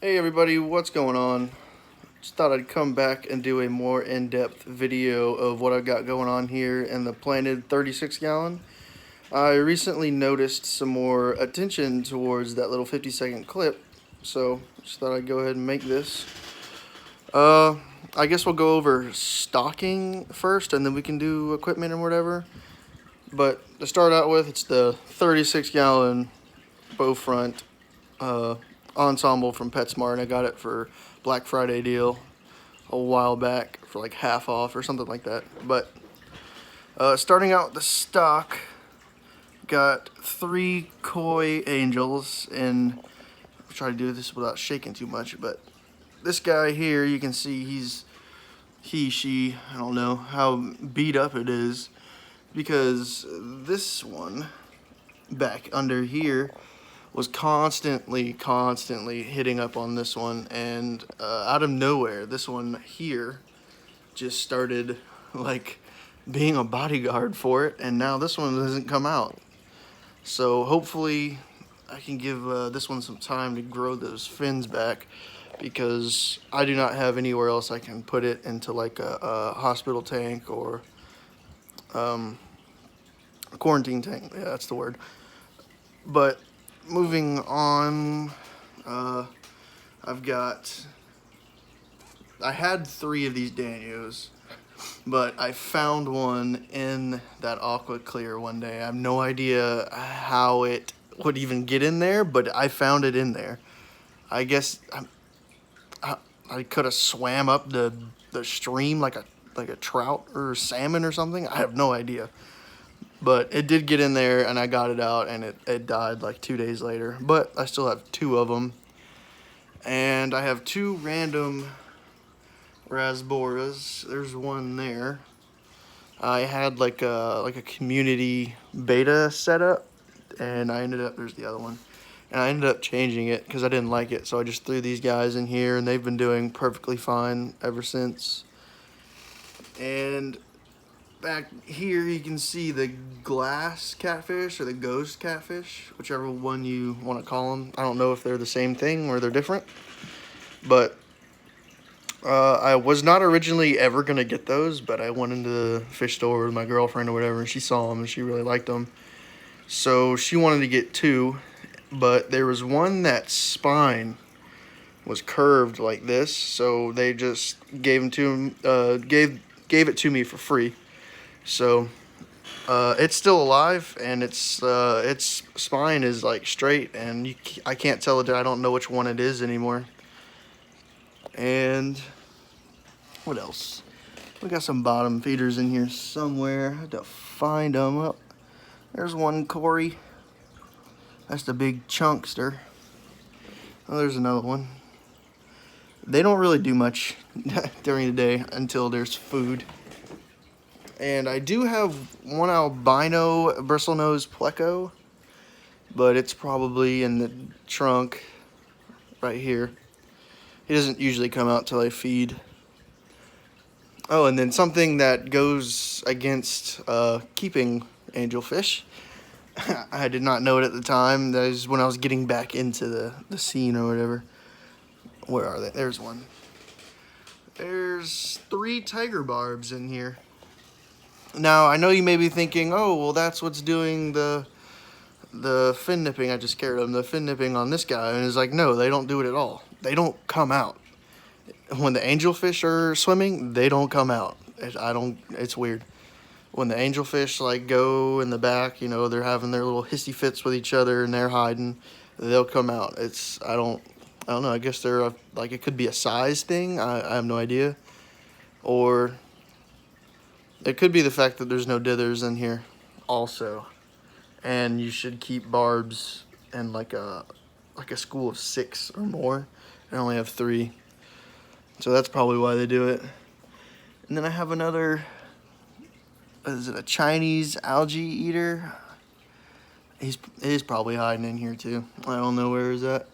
Hey everybody, what's going on? Just thought I'd come back and do a more in-depth video of what I've got going on here in the planted 36 gallon. I recently noticed some more attention towards that little 50-second clip, so just thought I'd go ahead and make this. I guess we'll go over stocking first and then we can do equipment and whatever. But to start out with, it's the 36 gallon Bowfront ensemble from PetSmart. I got it for Black Friday deal a while back for like half off or something like that. But starting out with the stock, got 3 koi angels, and I'll try to do this without shaking too much. But this guy here, you can see she, I don't know how beat up it is, because this one back under here was constantly hitting up on this one, and out of nowhere, this one here just started like being a bodyguard for it, and now this one doesn't come out. So hopefully I can give this one some time to grow those fins back, because I do not have anywhere else I can put it into like a hospital tank or a quarantine tank. Yeah, that's the word. But moving on, I had 3 of these Danios, but I found one in that Aqua Clear one day. I have no idea how it would even get in there, but I found it in there. I guess I could have swam up the stream like a trout or salmon or something. I have no idea. But it did get in there, and I got it out, and it died like 2 days later. But I still have 2 of them. And I have 2 random Rasboras. There's one there. I had like a community beta setup, and there's the other one. And I ended up changing it because I didn't like it. So I just threw these guys in here, and they've been doing perfectly fine ever since. And back here you can see the glass catfish or the ghost catfish, whichever one you want to call them. I don't know if they're the same thing or they're different, but I was not originally ever going to get those, but I went into the fish store with my girlfriend or whatever, and she saw them and she really liked them. So she wanted to get 2, but there was one that spine was curved like this, so they just gave it to me for free. So it's still alive, and its spine is like straight, and I can't tell it. I don't know which one it is anymore. And what else? We got some bottom feeders in here somewhere. I had to find them. Oh, there's one Corey. That's the big chunkster. Oh, there's another one. They don't really do much during the day until there's food. And I do have one albino bristlenose pleco, but it's probably in the trunk right here. He doesn't usually come out till I feed. Oh, and then something that goes against keeping angelfish. I did not know it at the time. That is when I was getting back into the scene or whatever. Where are they? There's one. There's 3 tiger barbs in here. Now, I know you may be thinking, oh, well, that's what's doing the fin nipping. I just scared them. The fin nipping on this guy. And it's like, no, they don't do it at all. They don't come out. When the angelfish are swimming, they don't come out. It's weird. When the angelfish, like, go in the back, you know, they're having their little hissy fits with each other and they're hiding, they'll come out. I don't know. I guess they're, like, it could be a size thing. I have no idea. Or it could be the fact that there's no dithers in here also. And you should keep barbs in like a school of 6 or more. I only have 3. So that's probably why they do it. And then I have another, is it a Chinese algae eater? He's probably hiding in here too. I don't know where he's at.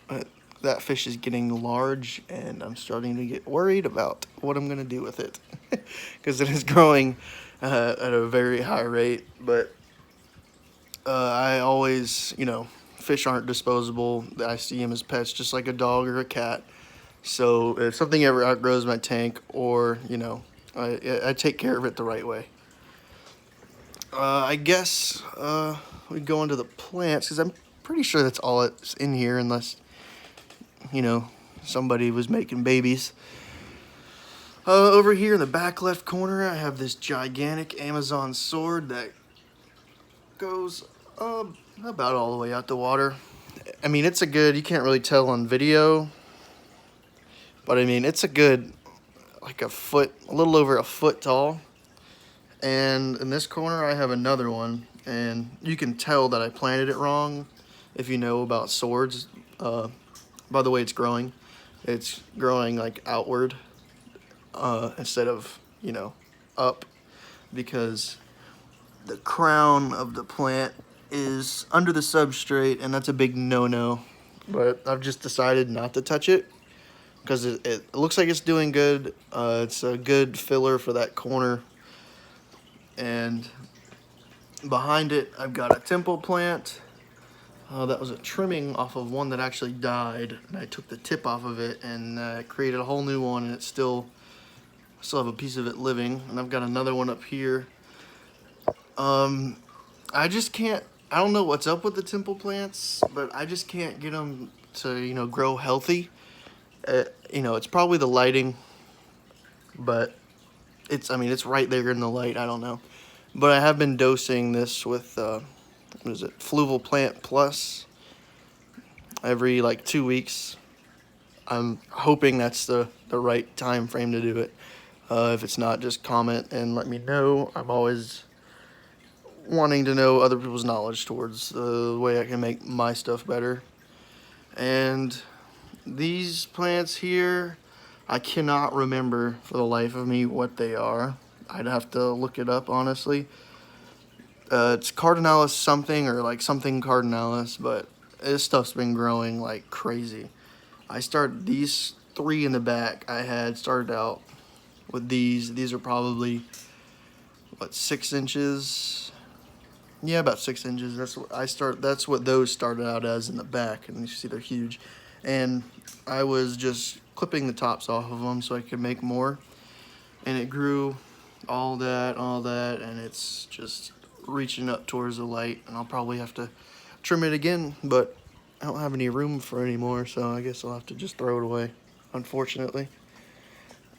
But that fish is getting large, and I'm starting to get worried about what I'm gonna do with it. Because it is growing at a very high rate. But I always, fish aren't disposable. I see them as pets, just like a dog or a cat. So if something ever outgrows my tank, or I take care of it the right way. I guess we go into the plants, because I'm pretty sure that's all that's in here, unless somebody was making babies. Over here in the back left corner, I have this gigantic Amazon sword that goes about all the way out the water. I mean, it's you can't really tell on video, but I mean, it's a good, like a little over a foot tall. And in this corner, I have another one, and you can tell that I planted it wrong if you know about swords. By the way it's growing. It's growing like outward instead of, up, because the crown of the plant is under the substrate, and that's a big no-no. But I've just decided not to touch it, because it looks like it's doing good. It's a good filler for that corner. And behind it, I've got a temple plant. That was a trimming off of one that actually died, and I took the tip off of it and created a whole new one, and I still have a piece of it living. And I've got another one up here. I just can't, I don't know what's up with the temple plants, but I just can't get them to, grow healthy. It's probably the lighting, but it's right there in the light. I don't know. But I have been dosing this with, Fluval Plant Plus every like 2 weeks. I'm hoping that's the right time frame to do it. If it's not, just comment and let me know. I'm always wanting to know other people's knowledge towards the way I can make my stuff better. And these plants here, I cannot remember for the life of me what they are. I'd have to look it up, honestly. It's Cardinalis something, or like something Cardinalis, but this stuff's been growing like crazy. I started these 3 in the back. I had started out with these. These are probably, 6 inches? Yeah, about 6 inches. That's what those started out as in the back, and you see they're huge. And I was just clipping the tops off of them so I could make more. And it grew all that, and it's just reaching up towards the light, and I'll probably have to trim it again, but I don't have any room for any more, so I guess I'll have to just throw it away, unfortunately.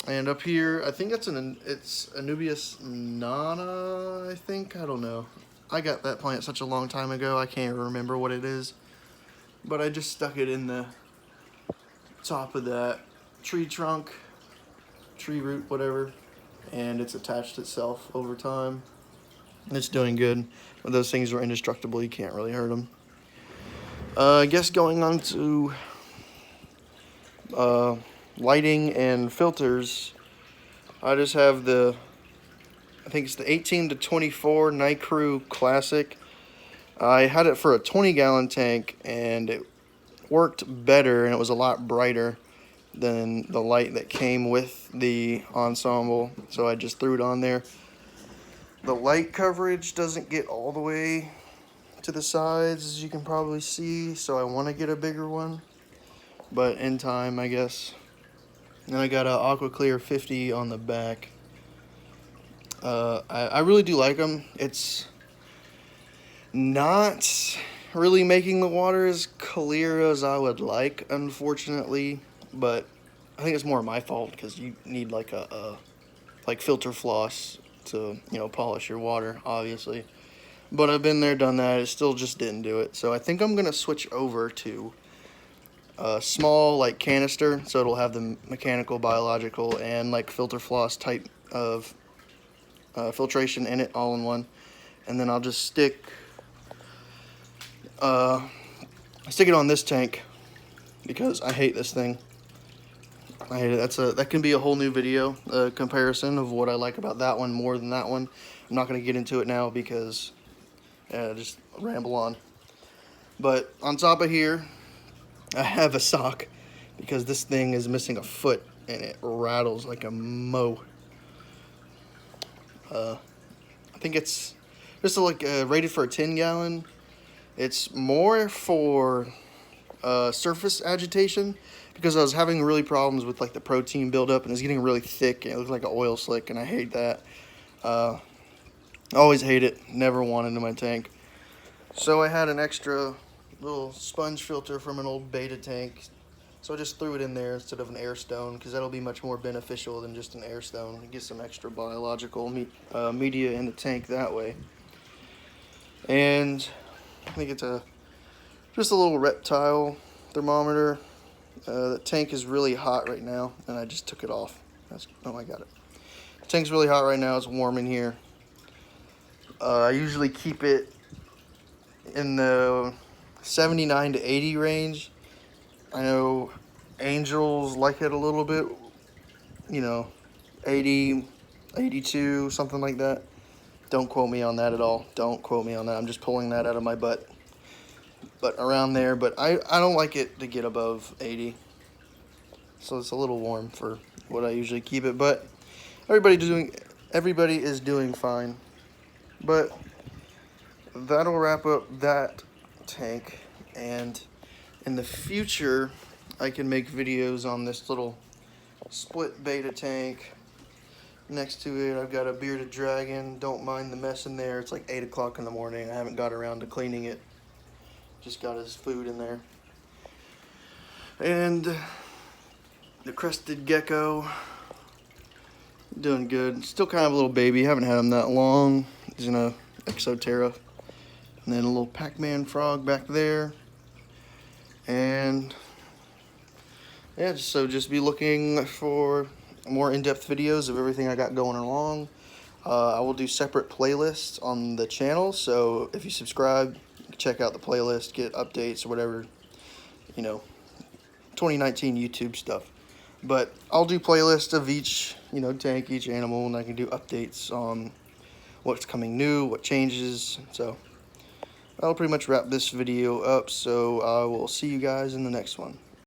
And up here, I think it's Anubias nana, I think. I don't know. I got that plant such a long time ago, I can't remember what it is. But I just stuck it in the top of that tree trunk, tree root, whatever, and it's attached itself over time. It's doing good. But those things are indestructible. You can't really hurt them. I guess going on to lighting and filters, I just have I think it's the 18 to 24 Night Crew Classic. I had it for a 20-gallon tank, and it worked better, and it was a lot brighter than the light that came with the ensemble, so I just threw it on there. The light coverage doesn't get all the way to the sides, as you can probably see, so I want to get a bigger one, but in time, I guess. And I got a Aqua Clear 50 on the back. I really do like them. It's not really making the water as clear as I would like, unfortunately, but I think it's more my fault, because you need like a filter floss to polish your water, obviously. But I've been there, done that. It still just didn't do it. So I think I'm gonna switch over to a small like canister, so it'll have the mechanical, biological, and like filter floss type of filtration in it, all in one. And then I'll just stick it on this tank, because I hate this thing. I hate it. That can be a whole new video, comparison of what I like about that one more than that one. I'm not going to get into it now, because just ramble on. But on top of here, I have a sock, because this thing is missing a foot, and it rattles like a mow. I think it's just rated for a 10-gallon. It's more for surface agitation, because I was having really problems with like the protein buildup, and it was getting really thick and it looked like an oil slick, and I hate that. I always hate it, never want it in my tank. So I had an extra little sponge filter from an old beta tank, so I just threw it in there instead of an air stone, because that'll be much more beneficial than just an air stone. Get some extra biological media in the tank that way. And I think it's just a little reptile thermometer. The tank is really hot right now, and I just took it off. Oh, I got it. The tank's really hot right now. It's warm in here. I usually keep it in the 79 to 80 range. I know angels like it a little bit, 80, 82, something like that. Don't quote me on that at all. Don't quote me on that. I'm just pulling that out of my butt. But around there, but I don't like it to get above 80. So it's a little warm for what I usually keep it, but everybody is doing fine. But that'll wrap up that tank, and in the future I can make videos on this little split beta tank. Next to it I've got a bearded dragon. Don't mind the mess in there. It's like 8 o'clock in the morning. I haven't got around to cleaning it. Just got his food in there. And the crested gecko, doing good. Still kind of a little baby. Haven't had him that long. He's in a Exoterra. And then a little Pac-Man frog back there. And yeah, just be looking for more in-depth videos of everything I got going along. I will do separate playlists on the channel, so if you subscribe, check out the playlist, get updates or whatever, 2019 YouTube stuff. But I'll do playlists of each, tank, each animal, and I can do updates on what's coming new, what changes. So I'll pretty much wrap this video up, so I will see you guys in the next one.